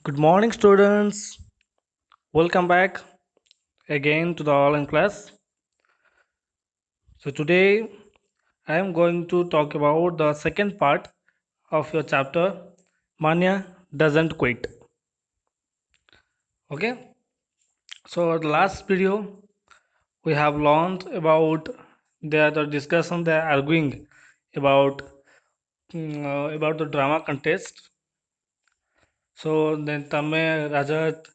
Good morning, students. Welcome back again to the online class. So, today I am going to talk about the second part of your chapter Manya Doesn't Quit. Okay, so the last video we have learned about the discussion, they are arguing about about the drama contest. So, then Tame, Rajat,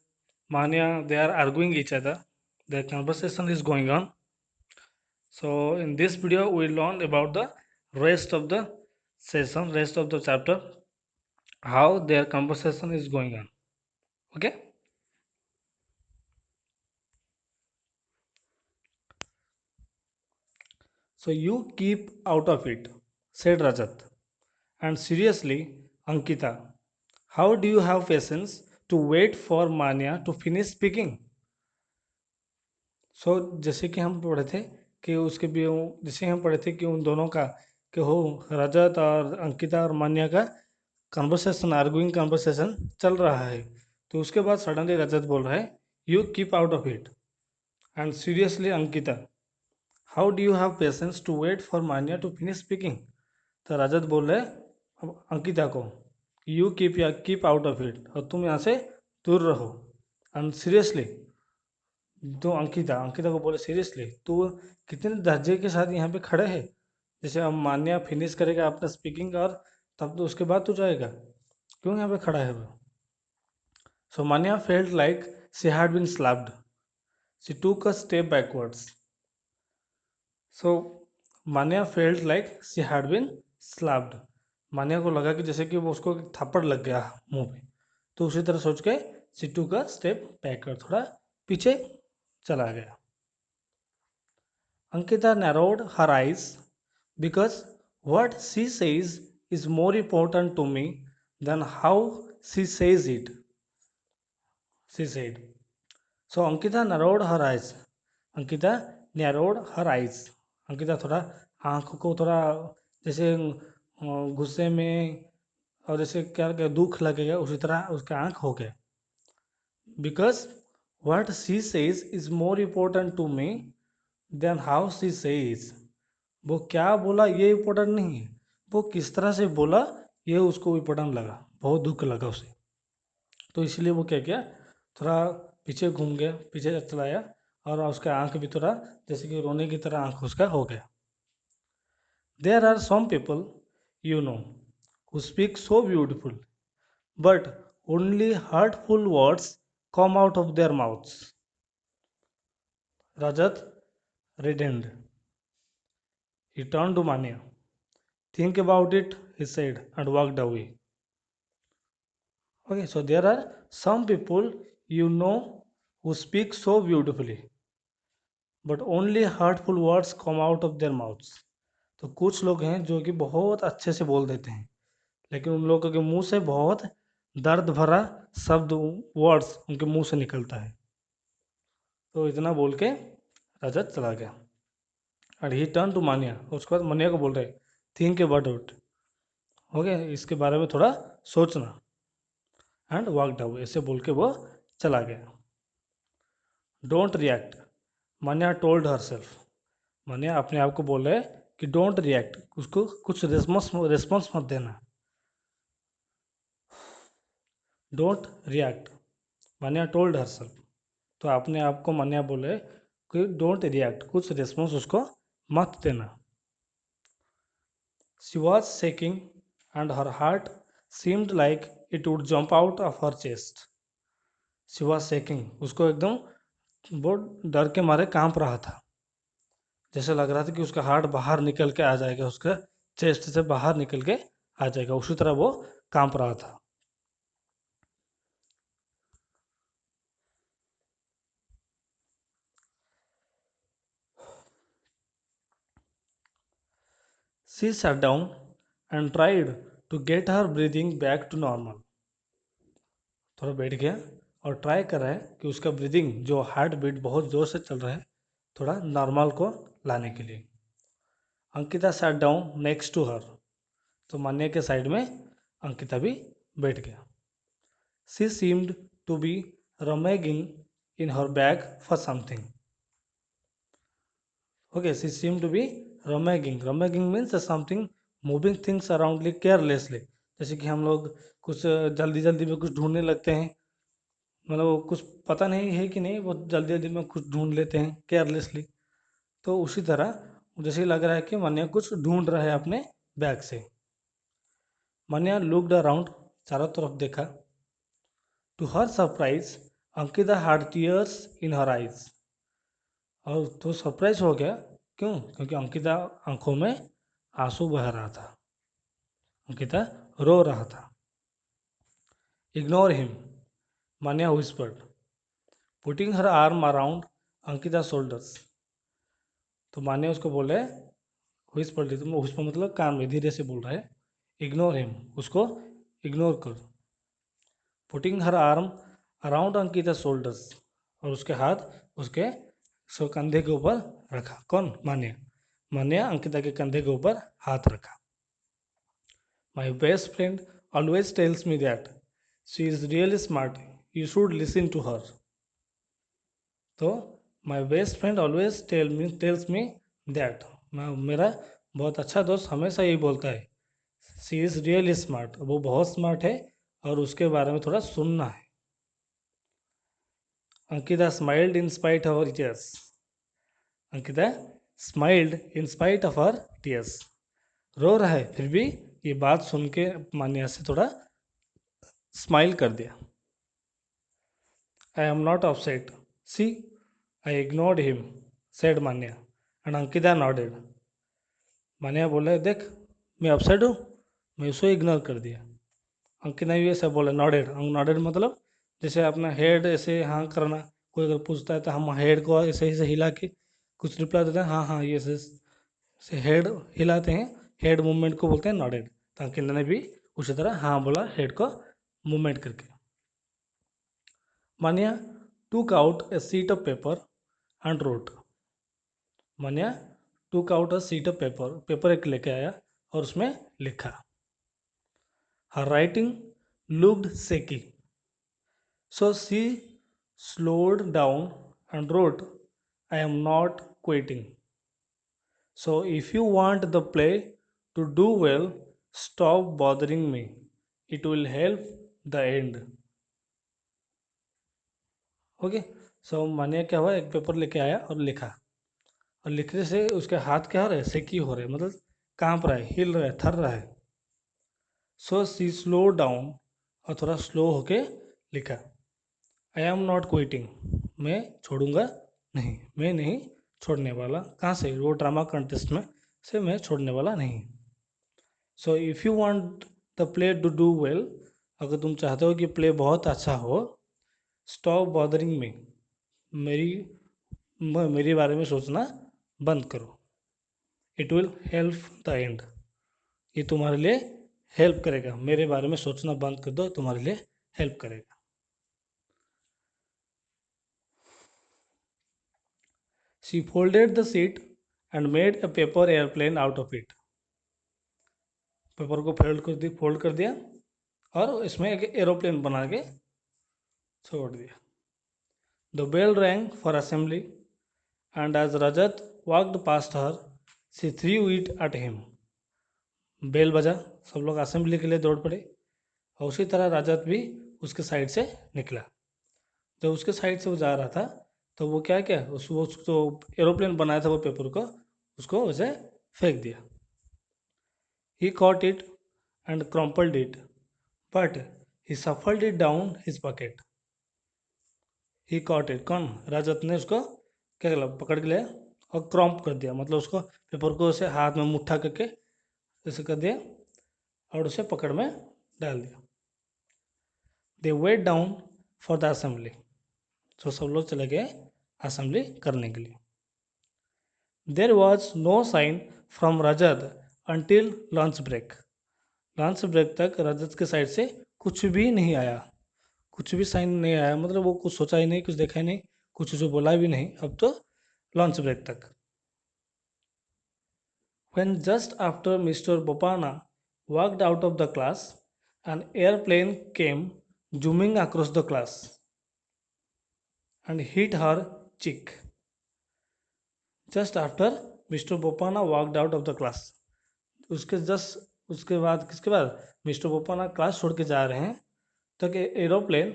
Manya, they are arguing each other. Their conversation is going on. So in this video we learned about the rest of the session, rest of the chapter, how their conversation is going on. Okay. So you keep out of it, said Rajat. And seriously, Ankita, how do you have patience to wait for Manya to finish speaking? सो जैसे कि हम पढ़े थे कि उसके भी जैसे हम पढ़े थे कि उन दोनों का कि हो रजत और अंकिता और मान्या का कन्वर्सेशन आर्गुइंग कन्वर्सेशन चल रहा है तो उसके बाद सडनली रजत बोल रहा है you keep out of it and seriously Ankita how do you have patience to wait for Manya to finish speaking तो रजत बोल रहे अब अंकिता को you keep out of it और तुम यहाँ से दूर रहो एंड सीरियसली तो अंकिता अंकिता को बोले सीरियसली तू कितने दर्जे के साथ यहाँ पे खड़े है जैसे अब मान्या फिनिश करेगा अपना स्पीकिंग और तब तो उसके बाद तू जाएगा क्यों यहाँ पे खड़ा है वो so Manya felt like she had been slapped she took a step backwards so Manya felt like she had been slapped Manya को लगा कि जैसे कि वो उसको एक थप्पड़ लग गया मुंह पे तो उसी तरह सोच के she took a step backward थोड़ा पीछे चला गया Ankita narrowed her eyes because what she says is more important to me than how she says it, she said. So Ankita narrowed her eyes. Ankita narrowed her eyes. Ankita थोड़ा आंखों को थोड़ा जैसे गुस्से में और जैसे क्या क्या दुख लगेगा उसी तरह उसका आंख हो गया because what she says is more important to me than how she says वो क्या बोला ये इम्पोर्टेंट नहीं है वो किस तरह से बोला ये उसको इम्पोर्टेंट लगा बहुत दुख लगा उसे तो इसलिए वो क्या किया थोड़ा पीछे घूम गया पीछे चलाया और उसका आंख भी थोड़ा जैसे कि रोने की तरह आंख उसका हो गया there are some people you know who speak so beautiful but only hurtful words come out of their mouths Rajat reddened. He turned to Manya. Think about it, he said, and walked away. Okay, so there are some people you know who speak so beautifully, but only hurtful words come out of their mouths. तो कुछ लोग हैं जो कि बहुत अच्छे से बोल देते हैं लेकिन उन लोगों के मुंह से बहुत दर्द भरा शब्द वर्ड्स उनके मुंह से निकलता है तो इतना बोल के रजत चला गया और ही टर्न टू मान्या उसके बाद मान्या को बोल रहे थिंक अबाउट इट हो गया इसके बारे में थोड़ा सोचना एंड वॉकड अवे ऐसे बोल के वो चला गया don't react Manya told herself Manya अपने आप को बोल रहे कि डोंट रिएक्ट उसको कुछ रिस्पॉन्स मत देना don't react Manya told her self तो अपने आप को मान्या बोले कि डोंट रिएक्ट कुछ रिस्पॉन्स उसको मत देना she was shaking and her heart seemed like it would jump out of her chest she was shaking उसको एकदम वो डर के मारे कांप रहा था जैसे लग रहा था कि उसका हार्ट बाहर निकल के आ जाएगा उसका चेस्ट से बाहर निकल के आ जाएगा उसी तरह वो कांप रहा था she sat down and tried to get her breathing back to normal थोड़ा बैठ गया और ट्राई कर रहा है कि उसका ब्रीदिंग जो हार्ट बीट बहुत ज़ोर से चल रहा है थोड़ा नॉर्मल को लाने के लिए Ankita sat down next to her तो मान्या के साइड में अंकिता भी बैठ गया She seemed to be rummaging in her bag for something. Okay, she seemed to be rummaging. Rummaging means something moving things around carelessly. जैसे कि हम लोग कुछ जल्दी जल्दी में कुछ ढूंढने लगते हैं, मतलब वो कुछ पता नहीं है कि नहीं, वो जल्दी जल्दी में कुछ ढूंढ लेते हैं केयरलेसली। तो उसी तरह जैसे लग रहा है कि मन्या कुछ ढूंढ रहा है अपने बैग से। मन्या लुक्ड अराउंड, चारों तरफ देखा। To her surprise Ankita had tears in her eyes. और तो सरप्राइज हो गया, क्यों? क्योंकि अंकिता आंखों में आंसू बह रहा था, अंकिता रो रहा था। Ignore him, Manya whispered, putting her arm around Ankita shoulders. तो मान्या उसको बोले, व्हिस्पर्ड, तो व्हिस्पर मतलब कान में धीरे से बोल रहा है। इग्नोर हिम, उसको इग्नोर कर। Putting her arm around Ankita shoulders, और उसके हाथ उसके सो कंधे के ऊपर रखा। कौन? मान्या। मान्या अंकिता के कंधे के ऊपर हाथ रखा। My best friend always tells me that she is really smart, you should listen to her. तो my best friend always tells me that, मेरा बहुत अच्छा दोस्त हमेशा यही बोलता है, सी इज़ रियली स्मार्ट, वो बहुत स्मार्ट है और उसके बारे में थोड़ा सुनना है। Ankita smiled in spite of her tears. Ankita smiled in spite of her tears, रो रहा है फिर भी ये बात सुन के मान्या से थोड़ा स्माइल कर दिया। I am not upset, see I ignored him, said Manya, and Ankita nodded. Manya बोले, देख मैं अपसेट हूँ, मैं उसको इग्नोर कर दिया। अंकिता भी ऐसा बोले, नॉडेड। नॉडेड मतलब जैसे अपना हेड ऐसे हाँ करना, कोई अगर पूछता है तो हम हेड को ऐसे ऐसे हिला के कुछ रिप्लाई देते हैं, हाँ हाँ ये से हेड हिलाते हैं, हेड मूवमेंट को बोलते हैं नॉडेड। तो अंकिता ने भी उसी तरह हाँ बोला, हेड को मूवमेंट करके। Manya took out a sheet of paper and wrote. Manya took out a sheet of paper, paper एक लेके आया और उसमें लिखा। Her writing looked shaky, so she slowed down and wrote, I am not quitting. So if you want the play to do well, stop bothering me. It will help the end. Okay, so Manya क्या हुआ, एक paper लेके आया और लिखा, और लिखने से उसके हाथ क्या हो रहे हैं, सेकी हो रहे हैं, मतलब कांप रहा है, हिल रहा है, थर रहा है। सो सी स्लो डाउन, और थोड़ा स्लो होके लिखा। आई एम नॉट क्विटिंग, मैं छोड़ूंगा नहीं, मैं नहीं छोड़ने वाला। कहाँ से? वो ड्रामा कंटेस्ट में से मैं छोड़ने वाला नहीं। So if you want the play to do well, अगर तुम चाहते हो कि प्ले बहुत अच्छा हो, स्टॉप बॉदरिंग मी, मेरी मेरे बारे में सोचना बंद करो। It will help the end, ये तुम्हारे लिए हेल्प करेगा, मेरे बारे में सोचना बंद कर दो, तुम्हारे लिए हेल्प करेगा। She folded the sheet and made a paper airplane out of it. Paper को फोल्ड कर दिया और इसमें एक एरोप्लेन बना के छोड़ दिया। The bell rang for assembly, and as Rajat walked past her, she threw it at him. Bell बजा, सब लोग असेंबली के लिए दौड़ पड़े, और उसी तरह रजत भी उसके साइड से निकला। जब उसके साइड से वो जा रहा था, तो वो क्या क्या वो जो एरोप्लेन बनाया था वो पेपर को, उसको उसे फेंक दिया। He caught it and crumpled it, but he shuffled it down his pocket. He caught it, कौन? रजत ने उसको क्या किया, पकड़ के लिया और क्रॉम्प कर दिया, मतलब उसको पेपर को उसे हाथ में मुट्ठा करके ऐसे कर दिया और उसे पकड़ में डाल दिया। They went down for the assembly, तो सब लोग चले गए असेंबली करने के लिए। There was no sign from Rajat until lunch break. Lunch break तक रजत के साइड से कुछ भी नहीं आया, कुछ भी साइन नहीं आया, मतलब वो कुछ सोचा ही नहीं, कुछ देखा ही नहीं, कुछ जो बोला भी नहीं अब तो लंच ब्रेक तक। When just after Mr. Bopana walked out of the class, an airplane came zooming across the class and hit her cheek just after Mr. Bopana walked out of the class. उसके just उसके बाद किसके बाद mister बोपाना class छोड़ के जा रहे हैं तक aeroplane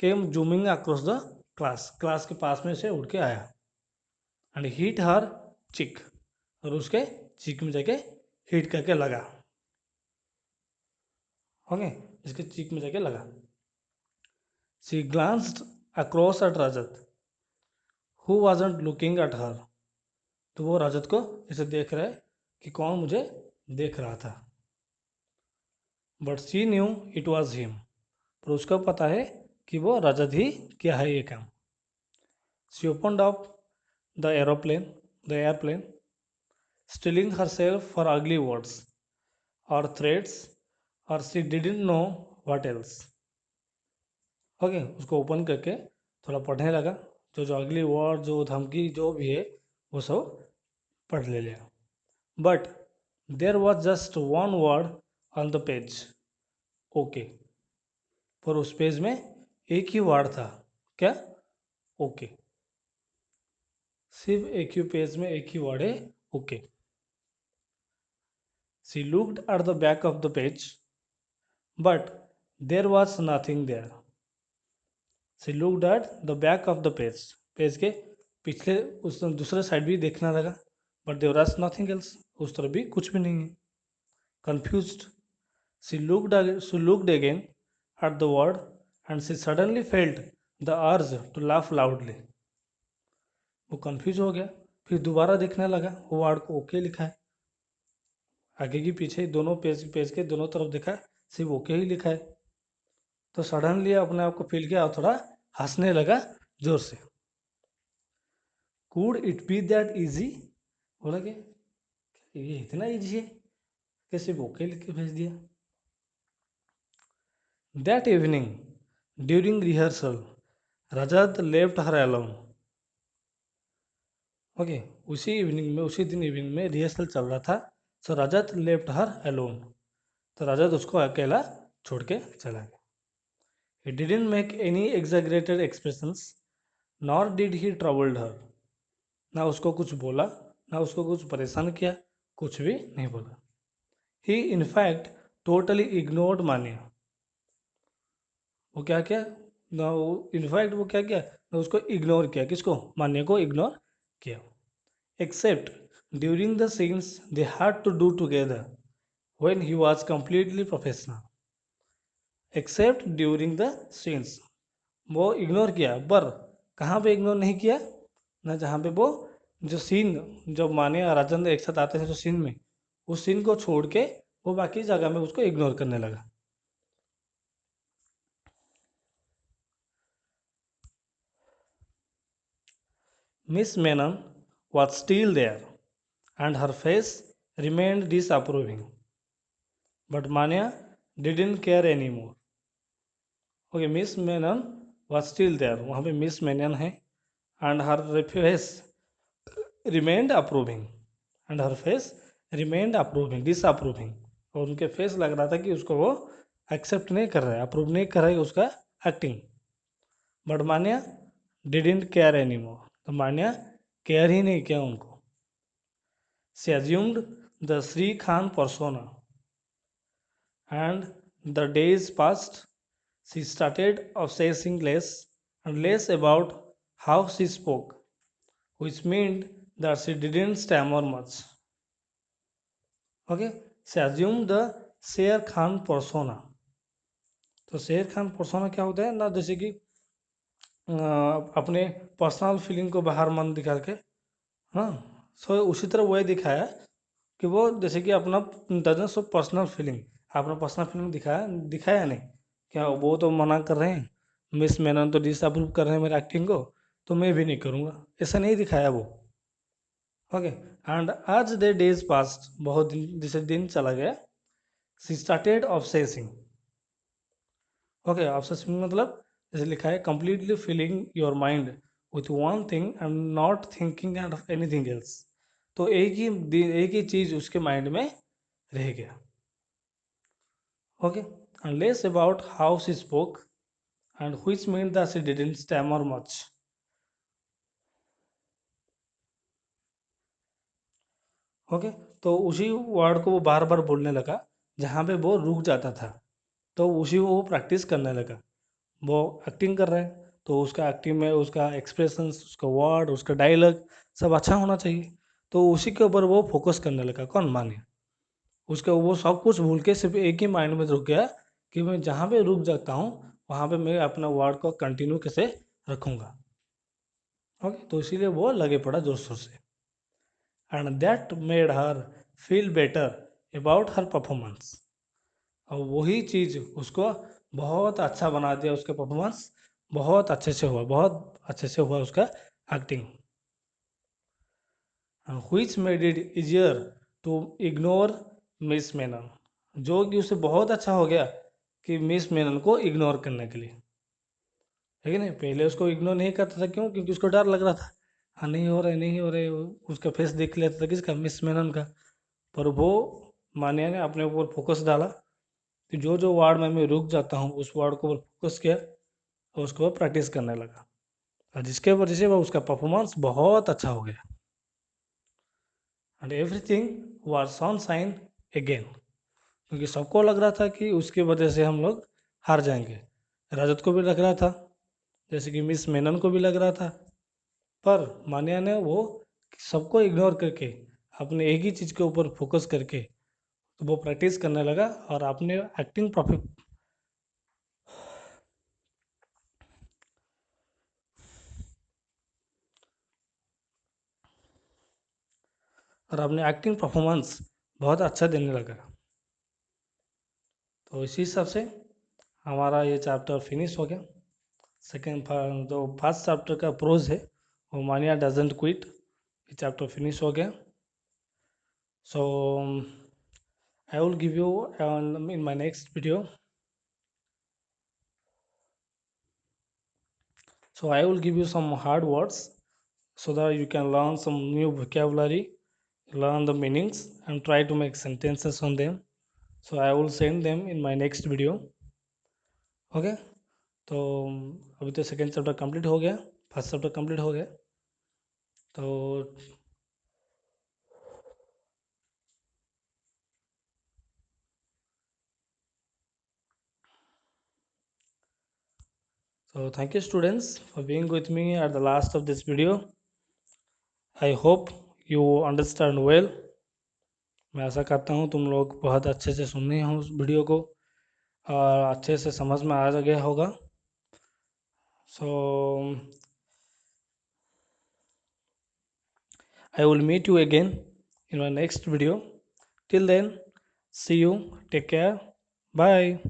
came zooming across the class, class के पास में से उड़ के आया एंड हिट हर चिक, और उसके चिक में जाके हिट करके लगा। ओके, इसके चिक में जाके लगा। She glanced across at Rajat who wasn't looking at her, तो वो रजत को ऐसे देख रहा है कि कौन मुझे देख रहा था। But she knew it was him, पर उसको पता है कि वो रजत ही क्या है ये काम। She opened up the airplane stealing her self for अगली वर्ड्स और थ्रेड्स और she didn't know what else. Okay, उसको ओपन करके थोड़ा पढ़ने लगा, जो जो अगली वर्ड, जो धमकी, जो भी है वो सब पढ़ ले लिया। But there was just one word on the page, okay, पर उस पेज में एक ही वर्ड था, क्या? ओके। सिर्फ एक ही पेज में एक ही वर्ड है, okay. She looked at the back of the page but there was nothing there. She looked at the back of the page, page के पिछले उस दूसरे साइड भी देखना लगा, but there was nothing else, उस तरफ भी कुछ भी नहीं है। Confused she looked again at the word and she suddenly felt the urge to laugh loudly. वो कंफ्यूज हो गया, फिर दोबारा देखने लगा, वो वर्ड को ओके लिखा है, आगे की पीछे दोनों पेज के दोनों तरफ देखा, सिर्फ ओके ही लिखा है। तो सडनली अपने आप को फील किया और थोड़ा हंसने लगा जोर से। Could it be that easy, बोला कि ये इतना इजी है कि सिर्फ ओके लिख के भेज दिया। That evening during rehearsal Rajat left her alone. Okay, उसी दिन इवनिंग में रिहर्सल चल रहा था, सो रजत लेफ्ट हर अलोन, तो रजत उसको अकेला छोड़ के चला गया। He didn't make any exaggerated expressions, nor did he troubled her. ना उसको कुछ बोला, ना उसको कुछ परेशान किया, कुछ भी नहीं बोला। He in fact totally ignored मान्या। वो क्या किया? ना वो इनफैक्ट वो क्या किया? ना उसको इग्नोर किया, किसको? मान्या को इग्नोर किया। Except during the scenes they had to do together when he was completely professional. Except during the scenes, वो इग्नोर किया, पर कहाँ पे इग्नोर नहीं किया? ना जहाँ पे वो जो सीन, जब माने और राजेंद्र एक साथ आते हैं जो सीन में, उस सीन को छोड़ के वो बाकी जगह में उसको इग्नोर करने लगा। Miss Menon was still there and her face remained disapproving, but Manya didn't care anymore. Okay, miss Menon was still there, वहाँ पे मिस मेनन है, and her face remained approving, and her face remained approving, disapproving, और उनके face लग रहा था कि उसको वो एक्सेप्ट नहीं कर रहा है, अप्रूव नहीं कर रहा है उसका acting. But Manya didn't care any more, तो मान्या केयर ही नहीं किया उनको। She assumed the Shri Khan persona and the days past she started obsessing less and less about how she spoke, which meant that she didn't stammer much. Okay, she assumed the शेर Khan persona. तो शेर Khan persona क्या होता है ना, जैसे कि अपने पर्सनल फीलिंग को बाहर मन दिखा के, हाँ, सो उसी तरह वही दिखाया कि वो जैसे कि अपना डजन सो पर्सनल फीलिंग, अपना पर्सनल फीलिंग दिखाया नहीं, क्या वो तो मना कर रहे हैं, मिस मेनन तो डिसअप्रूव कर रहे हैं मेरे एक्टिंग को, तो मैं भी नहीं करूँगा, ऐसा नहीं दिखाया वो। Okay, and as the days passed, बहुत दिन जैसे दिन चला गया, she started obsessing. Okay, obsessing मतलब जैसे लिखा है completely filling your mind with one thing and not thinking of anything else, तो एक ही चीज उसके माइंड में रह गया। Okay, and less about how she spoke, and which meant that she didn't stammer much. Okay, तो उसी वर्ड को वो बार बार बोलने लगा जहाँ पे वो रुक जाता था, तो उसी वो प्रैक्टिस करने लगा। वो एक्टिंग कर रहा है तो उसका एक्टिंग में उसका एक्सप्रेशंस, उसका वर्ड, उसका डायलॉग सब अच्छा होना चाहिए। तो उसी के ऊपर वो फोकस करने लगा, कौन मानिए। उसका वो सब कुछ भूल के सिर्फ एक ही माइंड में रुक गया कि मैं जहाँ पे रुक जाता हूँ वहाँ पे मैं अपना वर्ड को कंटिन्यू कैसे रखूँगा। ओके, तो इसीलिए वो लगे पड़ा जोर शोर से, and that made her feel better about her performance. और वही चीज़ उसको बहुत अच्छा बना दिया, उसका परफॉर्मेंस बहुत अच्छे से हुआ, बहुत अच्छे से हुआ उसका acting. Which made it easier to ignore miss Menon, जो कि उसे बहुत अच्छा हो गया कि मिस मेनन को इग्नोर करने के लिए। है कि नहीं, पहले उसको इग्नोर नहीं करता था, क्यों? क्योंकि उसको डर लग रहा था, हाँ नहीं हो रहा है, नहीं हो रहा है, उसका फेस देख लेता था, किसका? मिस मेनन का। पर वो मानिया ने अपने ऊपर फोकस डाला कि जो जो वार्ड में मैं रुक जाता हूँ उस वार्ड को फोकस किया और उसके बाद प्रैक्टिस करने लगा, और जिसके वजह से वो उसका परफॉर्मेंस बहुत अच्छा हो गया, and everything was sunshine again. क्योंकि सबको लग रहा था कि उसकी वजह से हम लोग हार जाएंगे। रजत को भी लग रहा था, जैसे कि मिस मेनन को भी लग रहा था। पर मान्या ने वो सबको इग्नोर करके अपने एक ही चीज़ के ऊपर फोकस करके तो वो प्रैक्टिस करने लगा और अपने एक्टिंग प्रॉफिट और अपने एक्टिंग परफॉर्मेंस बहुत अच्छा देने लगा। तो इसी हिसाब से हमारा ये चैप्टर फिनिश हो गया। सेकेंड जो फर्स्ट चैप्टर का प्रोज है वो मानिया डजेंट क्विट, ये चैप्टर फिनिश हो गया। So I will give you in my next video, so I will give you some hard words so that you can learn some new vocabulary, learn the meanings, and try to make sentences on them. So I will send them in my next video. Okay, तो अभी तो second chapter complete हो गया, first chapter complete हो गया। तो thank you students for being with me at the last of this video. I hope you understand well. मैं आशा करता हूँ तुम लोग बहुत अच्छे से सुन रहे हो उस वीडियो को और अच्छे से समझ में आ गया होगा। So I will meet you again in my next video. Till then, see you. Take care. Bye.